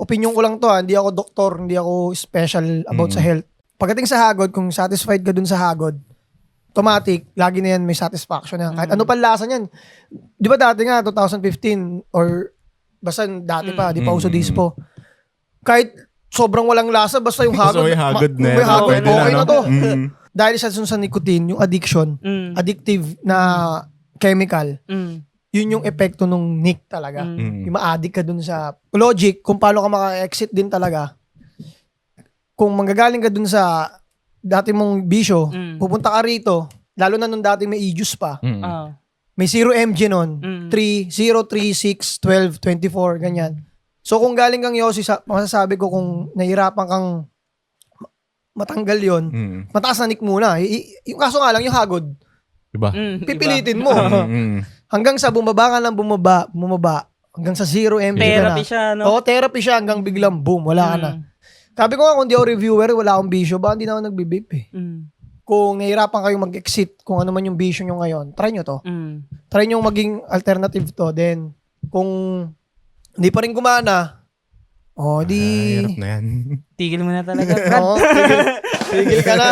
opinion ko lang to hindi ako doktor, hindi ako special about sa health. Pagdating sa hagod, kung satisfied ka dun sa hagod, automatic, lagi na yan may satisfaction na. Kahit ano pa lasa niyan. Di ba dati nga, 2015, or basta dati pa, di pa uso dispo. Kahit sobrang walang lasa, basta yung hagod. May hagod na. May hagod, okay na to. Dahil sa nicotine, yung addiction, addictive na chemical, yun yung epekto nung Nick talaga. Yung ma-addict ka dun sa logic, kung paano ka maka-exit din talaga. Kung manggagaling ka dun sa dati mong bisyo, pupunta ka rito, lalo na nung dati may e-juice pa. May 0 mg nun, 3, 0, 3, 6, 12, 24, ganyan. So kung galing kang Yossi, masasabi ko kung nahirapan kang matanggal yon, mataas na Nick muna. Yung kaso nga lang, yung hagod, Diba? pipilitin mo. Hanggang sa bumaba ka lang, bumaba. Hanggang sa 0 mg ka na. Therapy siya, no? Oo, therapy siya hanggang biglang boom, wala ka na. Sabi ko nga, kung di ako reviewer, wala akong bisyo, ba hindi na ako nagbe-vape eh. Kung nahihirapan kayong mag-exit, kung ano man yung bisyo nyo ngayon, try nyo to. Try nyo maging alternative to. Then, kung hindi pa rin gumana, di... Hirap na yan. Tigil mo na talaga. tigil ka na.